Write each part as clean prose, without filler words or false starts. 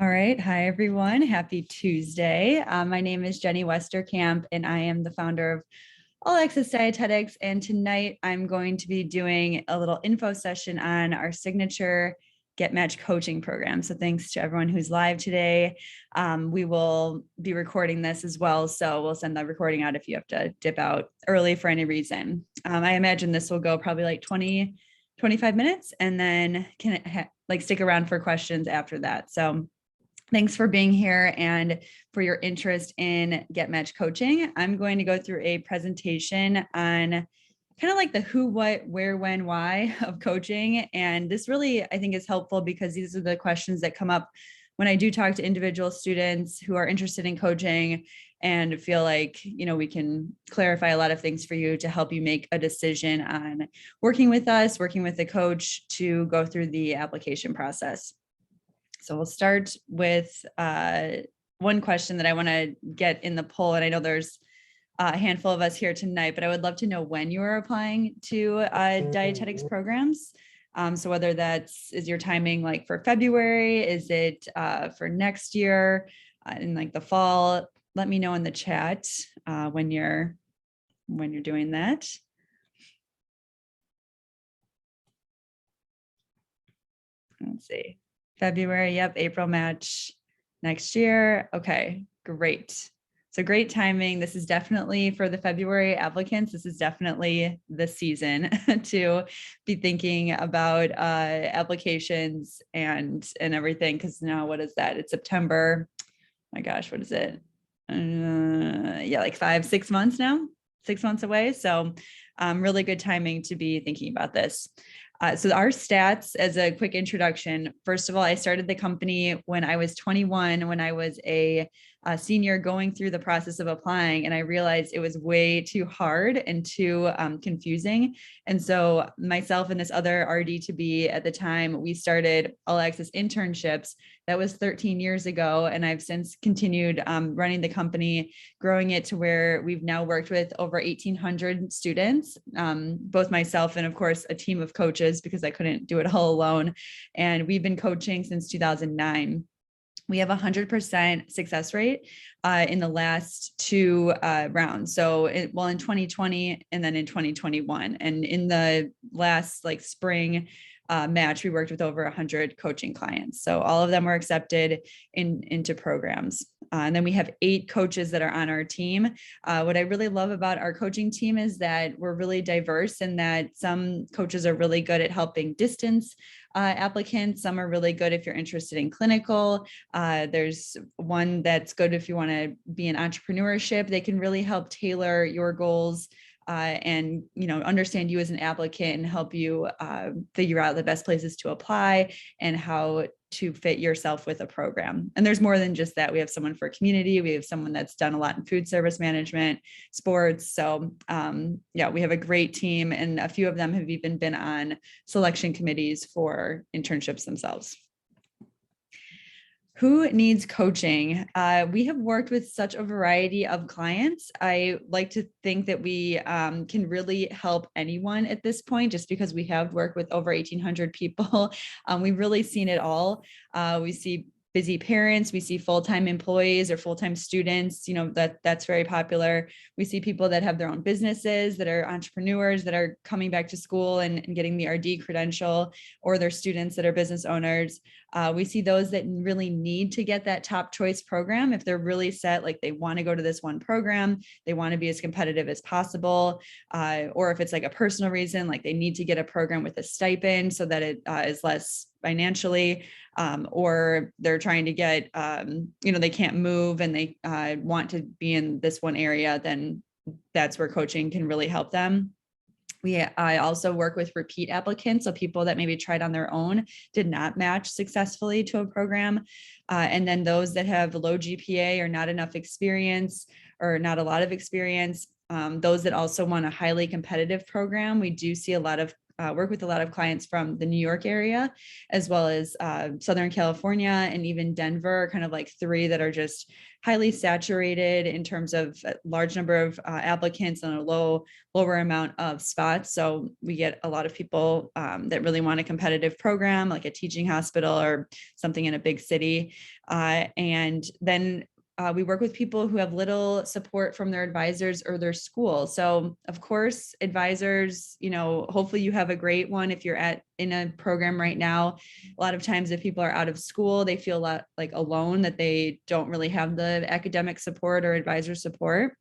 All right. Hi, everyone. Happy Tuesday. My name is Jenny Westerkamp, and I am the founder of All Access Dietetics. And tonight I'm going to be doing a little info session on our signature Get Match coaching program. So thanks to everyone who's live today. We will be recording this as well. So we'll send the recording out if you have to dip out early for any reason. I imagine this will go probably like 25 minutes and then can stick around for questions after that. So thanks for being here and for your interest in Get Match coaching. I'm going to go through a presentation on kind of like the who, what, where, when, why of coaching. And this really, I think, is helpful because these are the questions that come up when I do talk to individual students who are interested in coaching and feel like, we can clarify a lot of things for you to help you make a decision on working with us, working with the coach to go through the application process. So we'll start with one question that I want to get in the poll. And I know there's a handful of us here tonight, but I would love to know when you are applying to dietetics programs. So whether is your timing like for February, is it for next year in like the fall? Let me know in the chat when you're doing that. Let's see. February, yep, April match next year. Okay, great. So great timing. This is definitely for the February applicants. This is definitely the season to be thinking about applications and everything. Because now, what is that? It's September. My gosh, what is it? Yeah, like 5-6 months now. 6 months away. So really good timing to be thinking about this. So our stats, as a quick introduction, first of all, I started the company when I was 21, when I was a senior going through the process of applying, and I realized it was way too hard and too confusing. And so myself and this other RD-to-be at the time, we started All Access internships. That was 13 years ago. And I've since continued running the company, growing it to where we've now worked with over 1,800 students, both myself and of course a team of coaches because I couldn't do it all alone. And we've been coaching since 2009. We have 100% success rate in the last two rounds. So in 2020 and then in 2021. And in the last spring match, we worked with over 100 coaching clients. So all of them were accepted into programs. And then we have 8 coaches that are on our team. What I really love about our coaching team is that we're really diverse and that some coaches are really good at helping distance applicants. Some are really good if you're interested in clinical. There's one that's good if you want to be in entrepreneurship. They can really help tailor your goals and understand you as an applicant and help you figure out the best places to apply and how to fit yourself with a program. And there's more than just that. We have someone for community. We have someone that's done a lot in food service management, sports. So yeah, we have a great team, and a few of them have even been on selection committees for internships themselves. Who needs coaching? We have worked with such a variety of clients. I like to think that we can really help anyone at this point, just because we have worked with over 1,800 people. We've really seen it all. We see busy parents, we see full-time employees or full-time students, that's very popular. We see people that have their own businesses, that are entrepreneurs, that are coming back to school and getting the RD credential, or they're students that are business owners. We see those that really need to get that top choice program. If they're really set, like they want to go to this one program, they want to be as competitive as possible. Or if it's like a personal reason, like they need to get a program with a stipend so that it is less financially, or they're trying to get, they can't move and they want to be in this one area, then that's where coaching can really help them. I also work with repeat applicants, so people that maybe tried on their own, did not match successfully to a program. And then those that have low GPA or not enough experience or not a lot of experience, those that also want a highly competitive program. We do see a lot of work with a lot of clients from the New York area, as well as Southern California and even Denver, kind of like three that are just highly saturated in terms of a large number of applicants and a lower amount of spots. So we get a lot of people that really want a competitive program, like a teaching hospital or something in a big city. And then we work with people who have little support from their advisors or their school. So of course, advisors, hopefully you have a great one. If you're in a program right now, a lot of times if people are out of school, they feel like alone, that they don't really have the academic support or advisor support.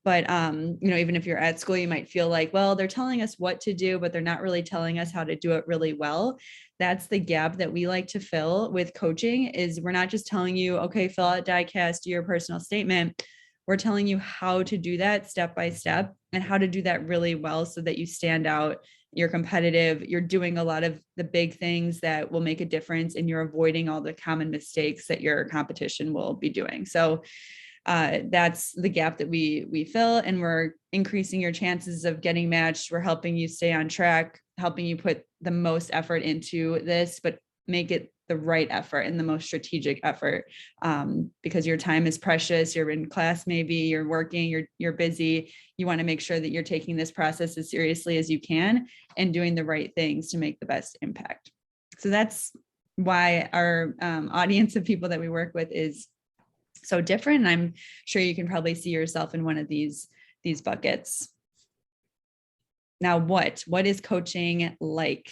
But, even if you're at school, you might feel like, well, they're telling us what to do, but they're not really telling us how to do it really well. That's the gap that we like to fill with coaching. Is we're not just telling you, okay, fill out DICAS, do your personal statement. We're telling you how to do that step by step and how to do that really well so that you stand out, you're competitive, you're doing a lot of the big things that will make a difference, and you're avoiding all the common mistakes that your competition will be doing. So that's the gap that we fill, and we're increasing your chances of getting matched. We're helping you stay on track, helping you put the most effort into this, but make it the right effort and the most strategic effort, because your time is precious. You're in class, maybe you're working, you're busy. You want to make sure that you're taking this process as seriously as you can and doing the right things to make the best impact. So that's why our audience of people that we work with is so different. And I'm sure you can probably see yourself in one of these buckets. Now, what is coaching like?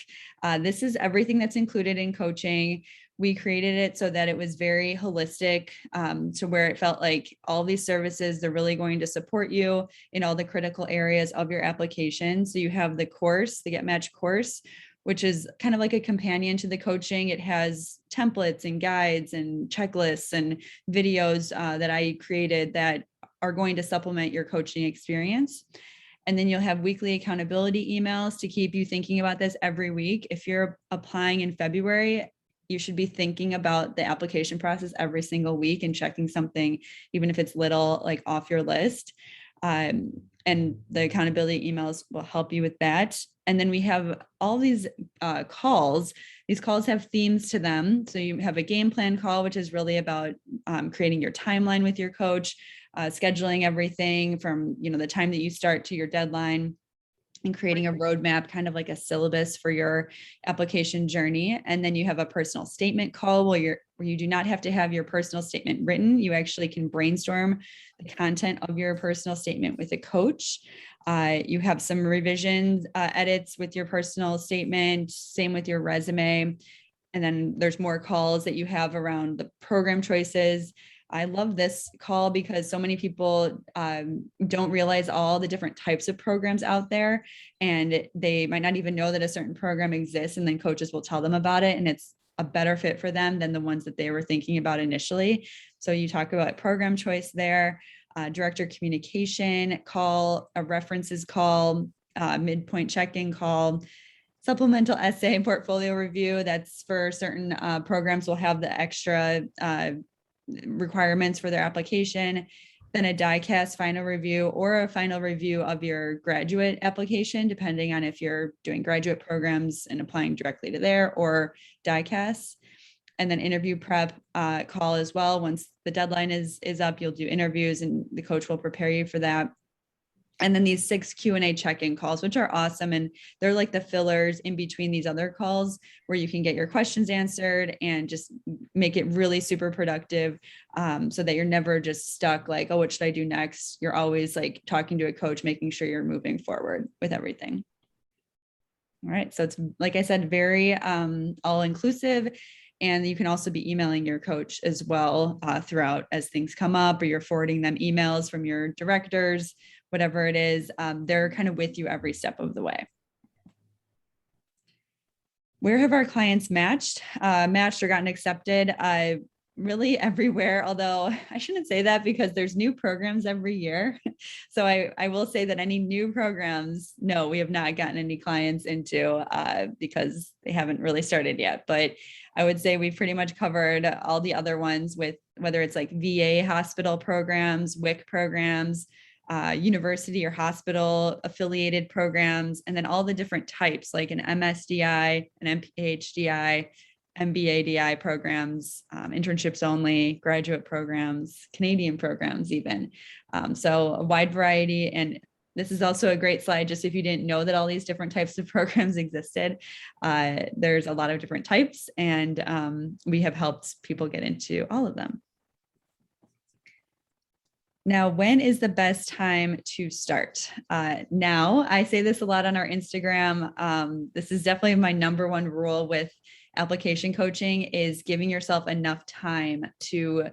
This is everything that's included in coaching. We created it so that it was very holistic, to where it felt like all these services, they're really going to support you in all the critical areas of your application. So you have the course, the Get Matched course, which is kind of like a companion to the coaching. It has templates and guides and checklists and videos that I created that are going to supplement your coaching experience. And then you'll have weekly accountability emails to keep you thinking about this every week. If you're applying in February, you should be thinking about the application process every single week and checking something, even if it's little, like off your list. And the accountability emails will help you with that. And then we have all these calls. These calls have themes to them. So you have a game plan call, which is really about creating your timeline with your coach, scheduling everything from the time that you start to your deadline, and creating a roadmap, kind of like a syllabus for your application journey. And then you have a personal statement call where you do not have to have your personal statement written. You actually can brainstorm the content of your personal statement with a coach. You have some revisions, edits with your personal statement, same with your resume. And then there's more calls that you have around the program choices. I love this call because so many people don't realize all the different types of programs out there, and they might not even know that a certain program exists, and then coaches will tell them about it, and it's a better fit for them than the ones that they were thinking about initially. So you talk about program choice there, director communication call, a references call, midpoint check-in call, supplemental essay and portfolio review. That's for certain programs will have the extra requirements for their application, then a DICAS final review or a final review of your graduate application, depending on if you're doing graduate programs and applying directly to there, or DICAS. And then interview prep call as well. Once the deadline is up, you'll do interviews and the coach will prepare you for that. And then these 6 Q&A check-in calls, which are awesome. And they're like the fillers in between these other calls where you can get your questions answered and just make it really super productive, so that you're never just stuck like, oh, what should I do next? You're always like talking to a coach, making sure you're moving forward with everything. All right. So it's, like I said, very all-inclusive. And you can also be emailing your coach as well throughout as things come up, or you're forwarding them emails from your directors, whatever it is. They're kind of with you every step of the way. Where have our clients matched or gotten accepted? Really everywhere, although I shouldn't say that because there's new programs every year. So I will say that any new programs, no, we have not gotten any clients into because they haven't really started yet. But I would say we've pretty much covered all the other ones, with whether it's like VA hospital programs, WIC programs, university or hospital affiliated programs, and then all the different types like an MSDI, an MPHDI, MBADI programs, internships only, graduate programs, Canadian programs even. So a wide variety. And this is also a great slide, just if you didn't know that all these different types of programs existed. There's a lot of different types, and we have helped people get into all of them. Now, when is the best time to start? Now, I say this a lot on our Instagram. This is definitely my number one rule with application coaching, is giving yourself enough time to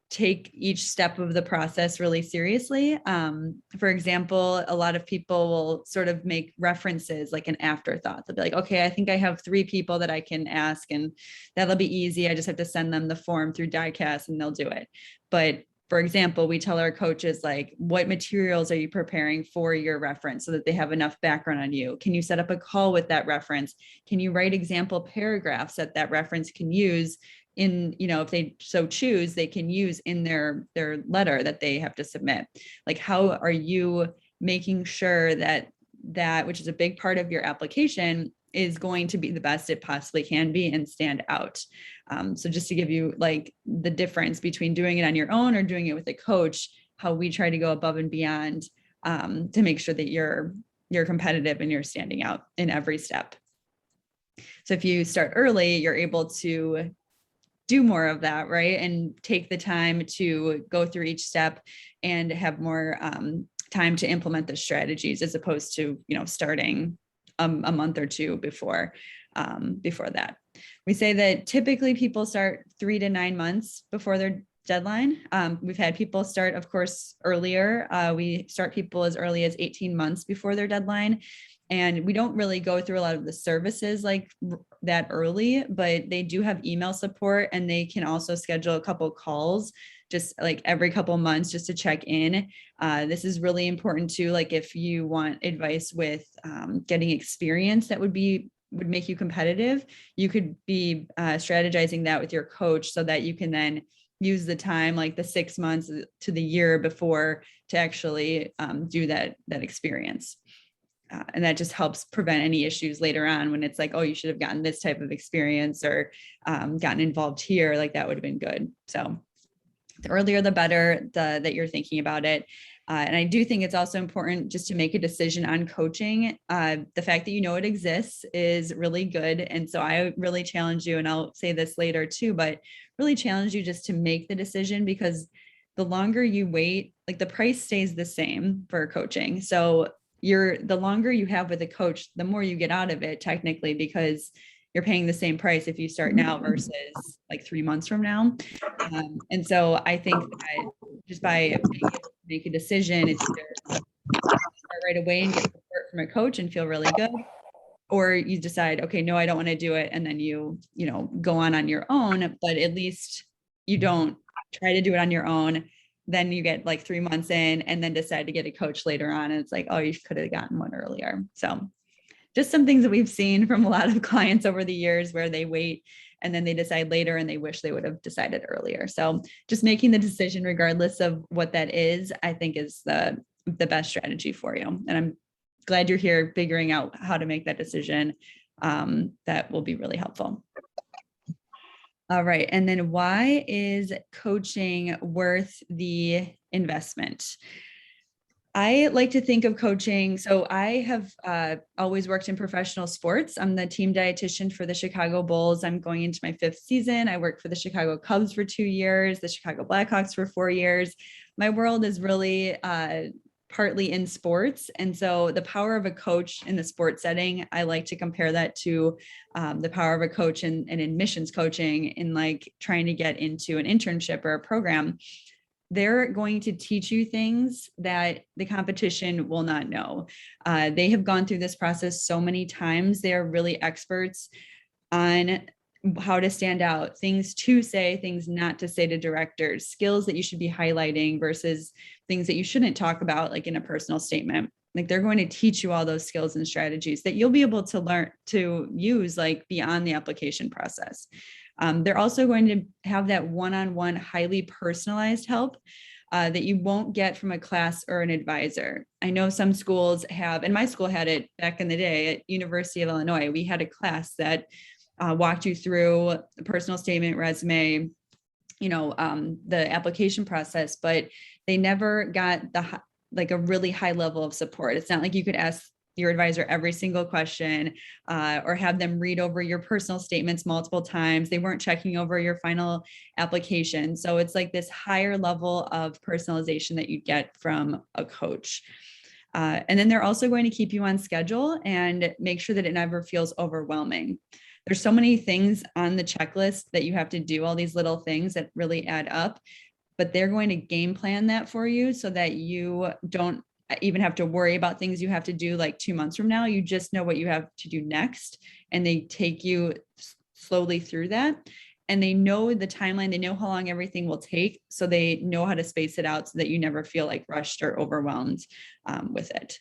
take each step of the process really seriously. For example, a lot of people will sort of make references like an afterthought. They'll be like, okay, I think I have 3 people that I can ask, and that'll be easy. I just have to send them the form through Diecast and they'll do it. But for example, we tell our coaches, like, what materials are you preparing for your reference so that they have enough background on you? Can you set up a call with that reference? Can you write example paragraphs that that reference can use in, if they so choose, they can use in their letter that they have to submit? Like, how are you making sure that which is a big part of your application, is going to be the best it possibly can be and stand out? So just to give you like the difference between doing it on your own or doing it with a coach, how we try to go above and beyond to make sure that you're competitive and you're standing out in every step. So if you start early, you're able to do more of that, right? And take the time to go through each step and have more time to implement the strategies, as opposed to, starting a month or 2 before that. We say that typically people start 3 to 9 months before their deadline. We've had people start, of course, earlier. We start people as early as 18 months before their deadline. And we don't really go through a lot of the services like that early, but they do have email support, and they can also schedule a couple calls just like every couple months just to check in. This is really important too. Like if you want advice with getting experience that would make you competitive, you could be strategizing that with your coach so that you can then use the time, like the 6 months to the year before, to actually do that experience. And that just helps prevent any issues later on when it's like, oh, you should have gotten this type of experience or gotten involved here. Like that would have been good. So the earlier, the better that you're thinking about it. And I do think it's also important just to make a decision on coaching. The fact that it exists is really good. And so I really challenge you, and I'll say this later too, but really challenge you just to make the decision, because the longer you wait, like the price stays the same for coaching. So the longer you have with a coach, the more you get out of it technically, because you're paying the same price if you start now versus like 3 months from now. And so I think that just by being able to make a decision, it's either start right away and get support from a coach and feel really good, or you decide, okay, no, I don't want to do it. And then you go on your own, but at least you don't try to do it on your own. Then you get like 3 months in and then decide to get a coach later on. And it's like, oh, you could have gotten one earlier. So just some things that we've seen from a lot of clients over the years, where they wait and then they decide later and they wish they would have decided earlier. So just making the decision, regardless of what that is, I think is the best strategy for you. And I'm glad you're here figuring out how to make that decision. That will be really helpful. All right. And then why is coaching worth the investment? I like to think of coaching. So I have always worked in professional sports. I'm the team dietitian for the Chicago Bulls. I'm going into my 5th season. I worked for the Chicago Cubs for 2 years, the Chicago Blackhawks for 4 years. My world is really partly in sports. And so the power of a coach in the sports setting, I like to compare that to the power of a coach in admissions coaching, in like trying to get into an internship or a program. They're going to teach you things that the competition will not know. They have gone through this process so many times. They're really experts on how to stand out, things to say, things not to say to directors, skills that you should be highlighting versus things that you shouldn't talk about, like in a personal statement. Like they're going to teach you all those skills and strategies that you'll be able to learn to use like beyond the application process. They're also going to have that one-on-one, highly personalized help. that you won't get from a class or an advisor. I know some schools have, and my school had it back in the day at University of Illinois. We had a class that walked you through a personal statement, resume, the application process, but they never got like a really high level of support. It's not like you could ask your advisor every single question or have them read over your personal statements multiple times. They weren't checking over your final application. So it's like this higher level of personalization that you get from a coach. And then they're also going to keep you on schedule and make sure that it never feels overwhelming. There's so many things on the checklist that you have to do, all these little things that really add up, but they're going to game plan that for you so that you don't even have to worry about things you have to do like 2 months from now. You just know what you have to do next, and they take you slowly through that. And they know the timeline, they know how long everything will take. So they know how to space it out so that you never feel like rushed or overwhelmed with it.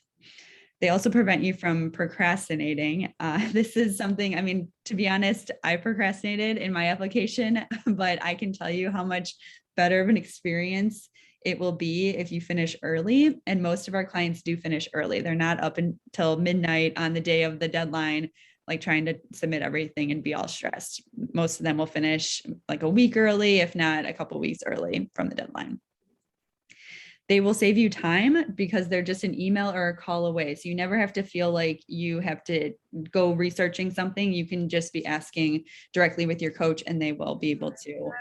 They also prevent you from procrastinating. This is something, I mean, to be honest, I procrastinated in my application, but I can tell you how much better of an experience it will be if you finish early. And most of our clients do finish early. They're not up until midnight on the day of the deadline, like trying to submit everything and be all stressed. Most of them will finish like a week early, if not a couple of weeks early from the deadline. They will save you time because they're just an email or a call away. So you never have to feel like you have to go researching something. You can just be asking directly with your coach and they will be able to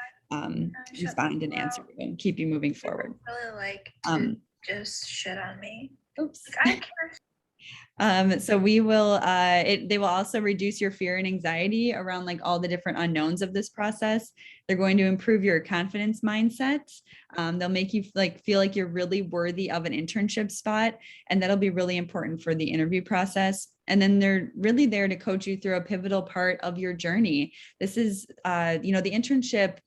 respond and answer you and keep you moving forward. Really like to just shit on me. Oops. Like, I don't care. So we will, they will also reduce your fear and anxiety around like all the different unknowns of this process. They're going to improve your confidence mindset. They'll make you feel like you're really worthy of an internship spot. And that'll be really important for the interview process. And then they're really there to coach you through a pivotal part of your journey. This is, the internship,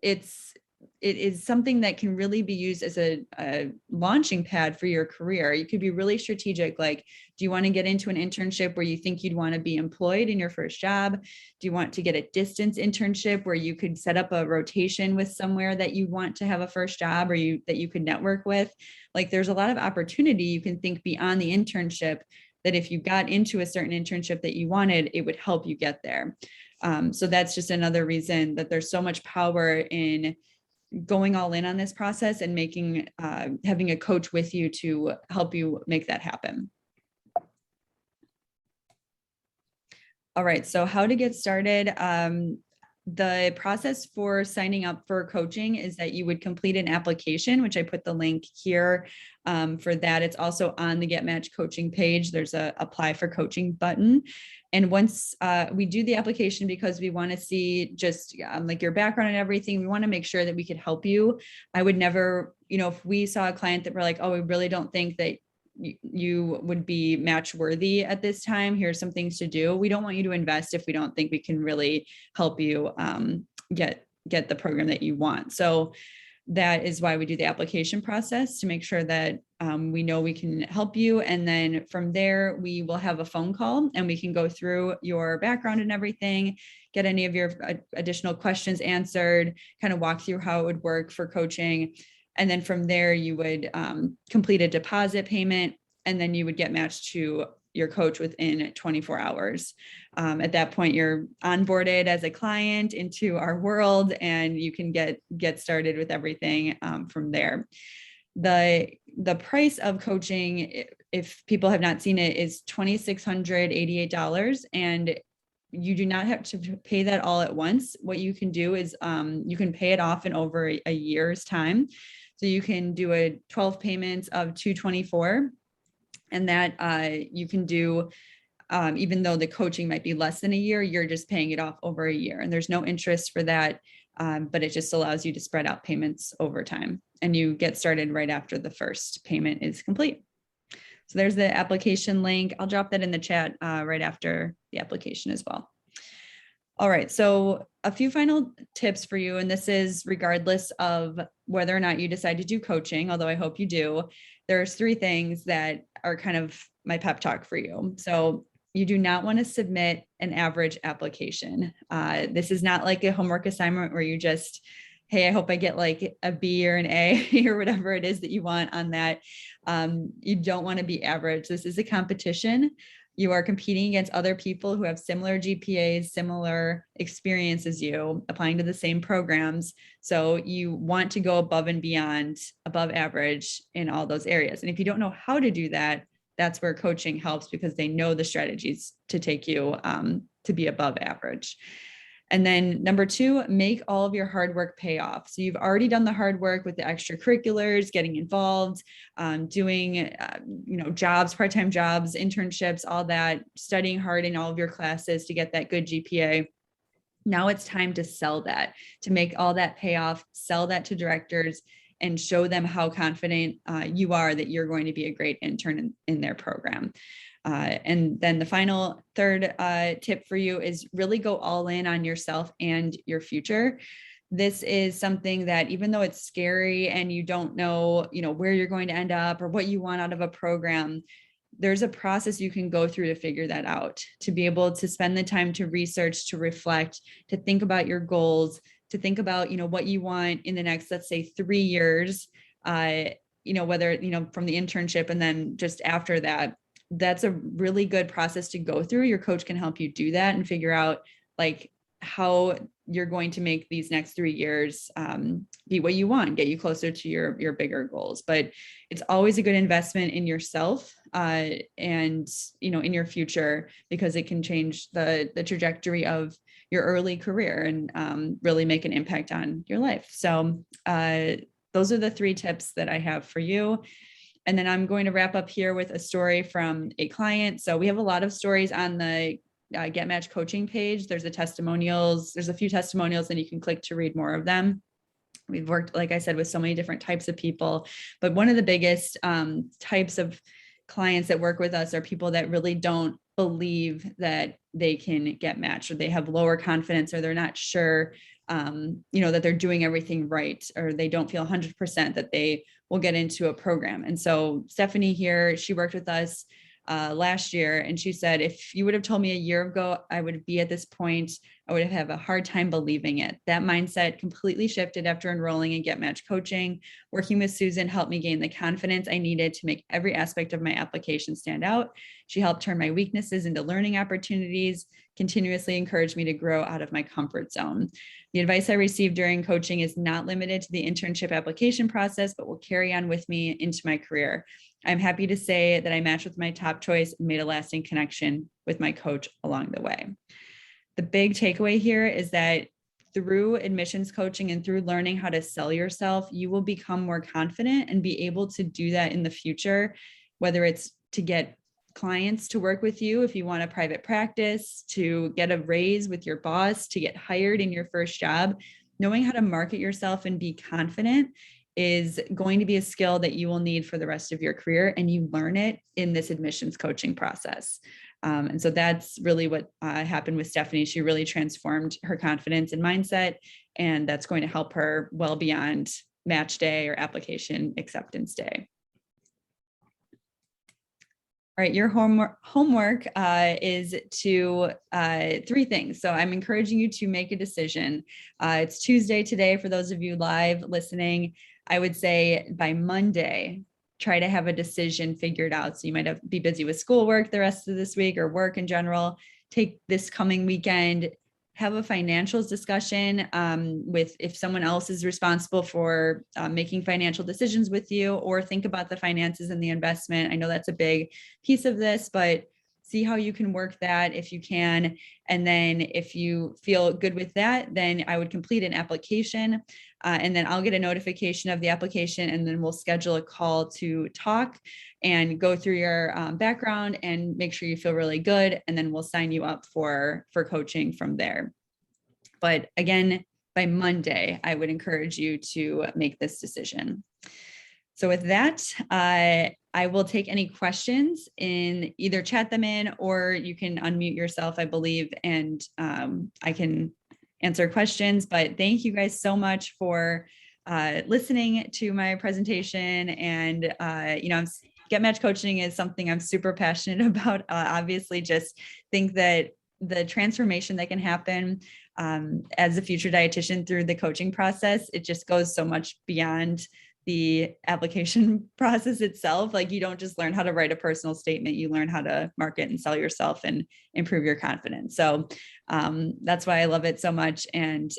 it is something that can really be used as a launching pad for your career. You could be really strategic. Like, do you want to get into an internship where you think you'd want to be employed in your first job? Do you want to get a distance internship where you could set up a rotation with somewhere that you want to have a first job or that you could network with? Like, there's a lot of opportunity. You can think beyond the internship, that if you got into a certain internship that you wanted, it would help you get there. So that's just another reason that there's so much power in going all in on this process and making, having a coach with you to help you make that happen. All right, so how to get started. The process for signing up for coaching is that you would complete an application, which I put the link here for that. It's also on the Get Match coaching page. There's a apply for coaching button. And once we do the application, because we want to see just like your background and everything, we want to make sure that we could help you. I would never, if we saw a client that we're like, oh, we really don't think that you would be match worthy at this time, here's some things to do. We don't want you to invest if we don't think we can really help you get the program that you want. So that is why we do the application process, to make sure that we know we can help you. And then from there, we will have a phone call and we can go through your background and everything, get any of your additional questions answered, kind of walk through how it would work for coaching. And then from there, you would complete a deposit payment, and then you would get matched to your coach within 24 hours. At that point, you're onboarded as a client into our world, and you can get started with everything from there. The price of coaching, if people have not seen it, is $2,688, and you do not have to pay that all at once. What you can do is you can pay it off in over a year's time. So you can do a 12 payments of $224, and that you can do, even though the coaching might be less than a year, you're just paying it off over a year, and there's no interest for that. But it just allows you to spread out payments over time, and you get started right after the first payment is complete. So there's the application link. I'll drop that in the chat right after the application as well. All right, so a few final tips for you, and this is regardless of whether or not you decide to do coaching, although I hope you do. There's 3 things that are kind of my pep talk for you. So you do not want to submit an average application. This is not like a homework assignment where you just hey, I hope I get like a B or an A or whatever it is that you want on that. You don't want to be average. This is a competition. You are competing against other people who have similar GPAs, similar experience as you, applying to the same programs. So you want to go above and beyond, above average in all those areas. And if you don't know how to do that, that's where coaching helps, because they know the strategies to take you to be above average. And then number two, make all of your hard work pay off. So you've already done the hard work with the extracurriculars, getting involved, doing, jobs, part-time jobs, internships, all that, studying hard in all of your classes to get that good GPA. Now it's time to sell that, to make all that pay off, sell that to directors, and show them how confident you are that you're going to be a great intern in their program. And then the final third tip for you is really go all in on yourself and your future. This is something that, even though it's scary and you don't know, where you're going to end up or what you want out of a program, there's a process you can go through to figure that out, to be able to spend the time to research, to reflect, to think about your goals, to think about, what you want in the next, let's say 3 years, whether, from the internship and then just after that. That's a really good process to go through. Your coach can help you do that and figure out like how you're going to make these next 3 years be what you want, get you closer to your bigger goals. But it's always a good investment in yourself and, in your future, because it can change the trajectory of your early career and really make an impact on your life. So those are the 3 tips that I have for you. And then I'm going to wrap up here with a story from a client. So we have a lot of stories on the Get Match coaching page. There's a few testimonials, and you can click to read more of them. We've worked, like I said, with so many different types of people, but one of the biggest types of clients that work with us are people that really don't believe that they can get matched, or they have lower confidence, or they're not sure that they're doing everything right, or they don't feel 100% that they will get into a program. And so Stephanie here, she worked with us last year, and she said, if you would have told me a year ago I would be at this point, I would have a hard time believing it. That mindset completely shifted after enrolling in Get Match coaching. Working with Susan helped me gain the confidence I needed to make every aspect of my application stand out. She helped turn my weaknesses into learning opportunities, continuously encouraged me to grow out of my comfort zone. The advice I received during coaching is not limited to the internship application process, but will carry on with me into my career. I'm happy to say that I matched with my top choice and made a lasting connection with my coach along the way. The big takeaway here is that through admissions coaching and through learning how to sell yourself, you will become more confident and be able to do that in the future, whether it's to get clients to work with you if you want a private practice, to get a raise with your boss, to get hired in your first job. Knowing how to market yourself and be confident is going to be a skill that you will need for the rest of your career, and you learn it in this admissions coaching process. And so that's really what happened with Stephanie. She really transformed her confidence and mindset, and that's going to help her well beyond match day or application acceptance day. All right, your homework is to 3 things. So I'm encouraging you to make a decision. It's Tuesday today for those of you live listening. I would say by Monday, try to have a decision figured out. So you might be busy with schoolwork the rest of this week or work in general. Take this coming weekend, have a financials discussion with if someone else is responsible for making financial decisions with you, or think about the finances and the investment. I know that's a big piece of this, but see how you can work that if you can. And then if you feel good with that, then I would complete an application and then I'll get a notification of the application, and then we'll schedule a call to talk and go through your background and make sure you feel really good. And then we'll sign you up for coaching from there. But again, by Monday, I would encourage you to make this decision. So with that, I will take any questions in either chat them in, or you can unmute yourself, I believe, and I can answer questions. But thank you guys so much for listening to my presentation. And, Get Match coaching is something I'm super passionate about. Obviously, just think that the transformation that can happen as a future dietitian through the coaching process, it just goes so much beyond the application process itself. Like you don't just learn how to write a personal statement, you learn how to market and sell yourself and improve your confidence. So that's why I love it so much, and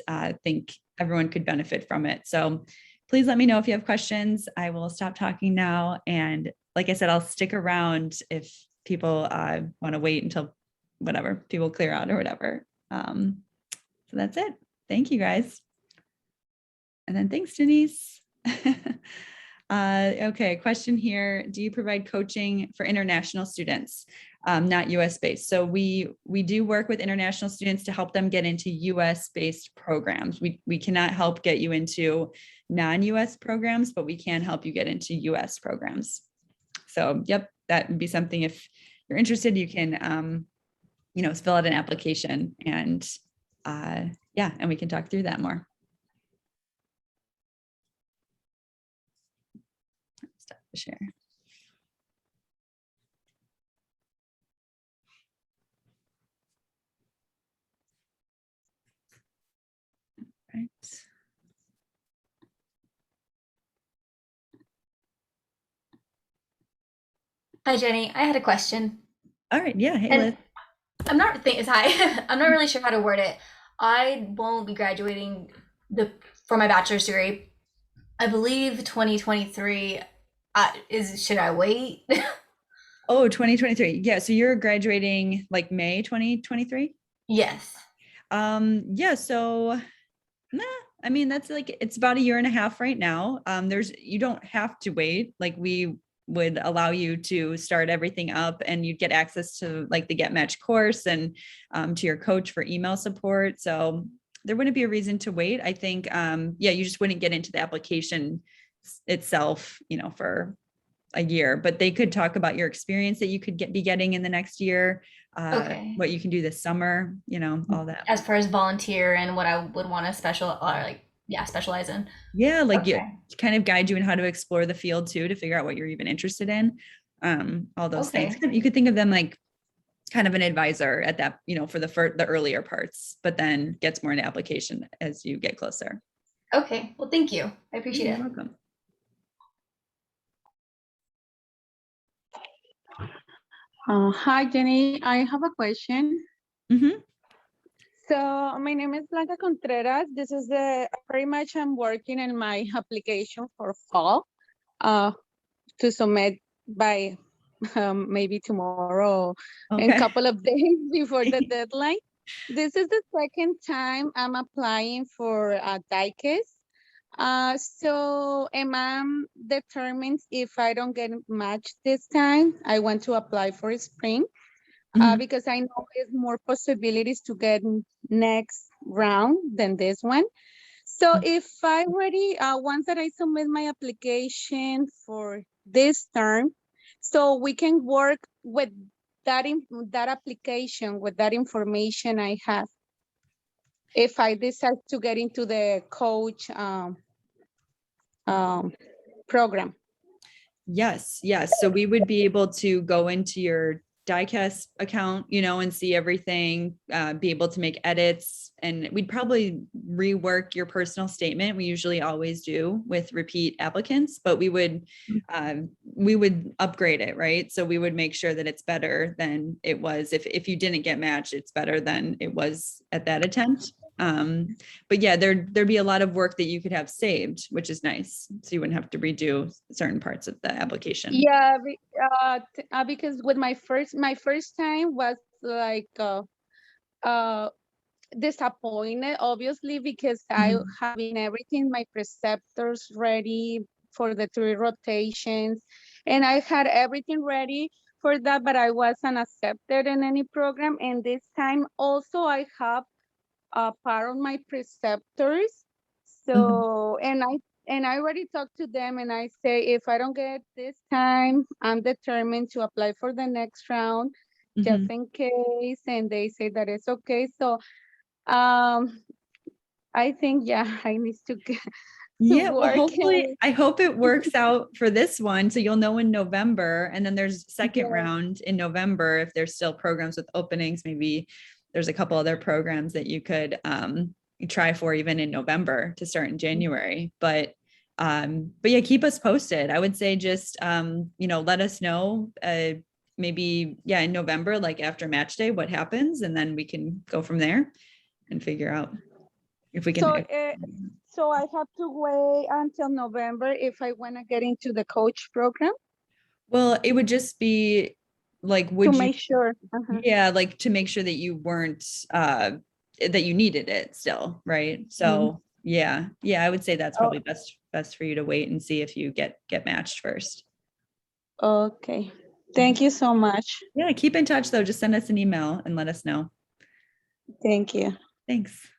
think everyone could benefit from it. So please let me know if you have questions. I will stop talking now. And like I said, I'll stick around if people want to wait until whatever, people clear out or whatever. So that's it. Thank you guys. And then thanks, Denise. Okay, question here. Do you provide coaching for international students, not US based? So we do work with international students to help them get into US based programs. We cannot help get you into non-US programs, but we can help you get into US programs. So yep, that would be something if you're interested, you can fill out an application and yeah, and we can talk through that more. Stop the share. Right. Hi, Jenny. I had a question. All right. Yeah. Hey, And Liz. I'm not hi. I'm not really sure how to word it. I won't be graduating for my bachelor's degree. I believe 2023 should I wait? Oh, 2023. Yeah. So you're graduating like May 2023? Yes. Yeah. So I mean, that's like, it's about a year and a half right now. You don't have to wait. Like we would allow you to start everything up and you'd get access to like the Get Match course and to your coach for email support. So there wouldn't be a reason to wait. I think, yeah, you just wouldn't get into the application itself, for a year, but they could talk about your experience that you could be getting in the next year, Okay. what you can do this summer, all that. As far as volunteer and what I would want to specialize in. Yeah, like Okay. kind of guide you in how to explore the field too, to figure out what you're even interested in. All those things. Okay. You could think of them like kind of an advisor at that, for the earlier parts, but then gets more into application as you get closer. Okay. Well, thank you. I appreciate You're it. welcome. Hi, Jenny. I have a question. Mm-hmm. So my name is Blanca Contreras. This is pretty much I'm working in my application for fall to submit by maybe tomorrow, Okay. a couple of days before the deadline. This is the second time I'm applying for DICAS. So am I determined if I don't get matched this time, I want to apply for spring. Mhm. Because I know there's more possibilities to get next round than this one. So if I already, once that I submit my application for this term, so we can work with that application, with that information I have. If I decide to get into the coach program. Yes. So we would be able to go into your DICAS account, and see everything, be able to make edits, and we'd probably rework your personal statement. We usually always do with repeat applicants, but we would upgrade it, right? So we would make sure that it's better than it was. If you didn't get matched, it's better than it was at that attempt. But yeah, there'd be a lot of work that you could have saved, which is nice. So you wouldn't have to redo certain parts of the application. Yeah, because with my first time was like disappointed, obviously, because I having everything, my preceptors ready for the 3 rotations, and I had everything ready for that, but I wasn't accepted in any program. And this time also I have part of my preceptors. So, and I already talked to them and I say, if I don't get this time, I'm determined to apply for the next round, just in case. And they say that it's okay. So, I think, yeah, I need to get well, hopefully, I hope it works out for this one. So you'll know in November, and then there's second round in November if there's still programs with openings, maybe there's a couple other programs that you could try for even in November to start in January. But yeah, keep us posted. I would say just let us know maybe in November, like after match day, what happens, and then we can go from there and figure out if we can. So I have to wait until November if I want to get into the coach program? Well, it would just be like, To make sure. Yeah, like to make sure that you weren't, that you needed it still, right? So yeah, I would say that's probably best for you to wait and see if you get matched first. Okay. Thank you so much. Yeah, keep in touch though. Just send us an email and let us know. Thank you. Thanks.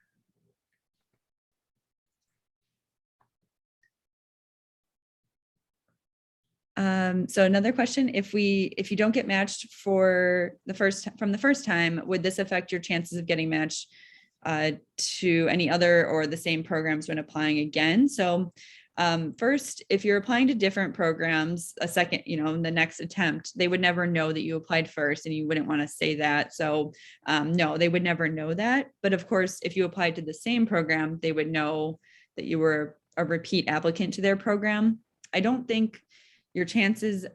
So another question, if you don't get matched from the first time, would this affect your chances of getting matched to any other or the same programs when applying again? So first, if you're applying to different programs, a second, in the next attempt, they would never know that you applied first, and you wouldn't want to say that. So no, they would never know that. But of course, if you applied to the same program, they would know that you were a repeat applicant to their program. I don't think your chances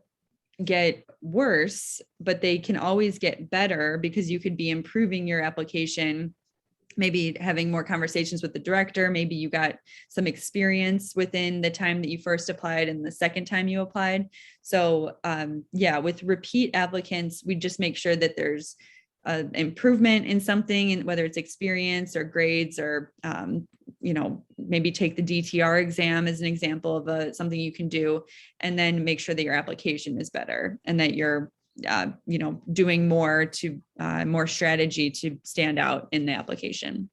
get worse, but they can always get better because you could be improving your application, maybe having more conversations with the director. Maybe you got some experience within the time that you first applied and the second time you applied. So with repeat applicants, we just make sure that there's improvement in something, and whether it's experience or grades or maybe take the DTR exam as an example of something you can do, and then make sure that your application is better and that you're doing more strategy to stand out in the application.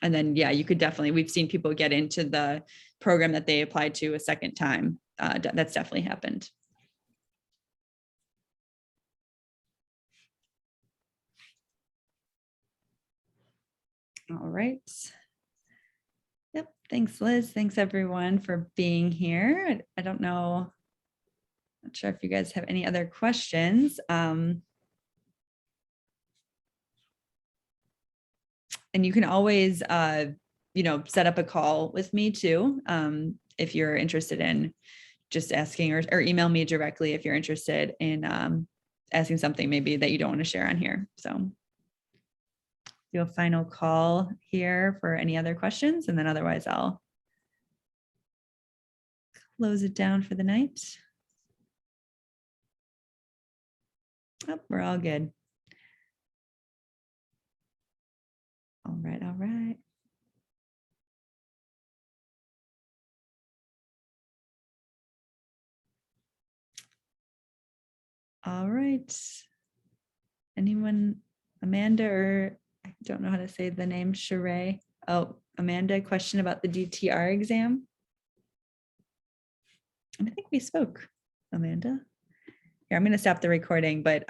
And then you could definitely, we've seen people get into the program that they applied to a second time. That's definitely happened. All right. Yep. Thanks, Liz. Thanks everyone for being here. I don't know. Not sure if you guys have any other questions. And you can always, set up a call with me too, if you're interested in just asking, or email me directly if you're interested in asking something maybe that you don't want to share on here. So do a final call here for any other questions, and then otherwise I'll close it down for the night. Oh, we're all good. All right, all right. All right. Anyone, Amanda, or I don't know how to say the name, Sheree. Oh, Amanda, question about the DTR exam. And I think we spoke, Amanda. Here, I'm going to stop the recording, but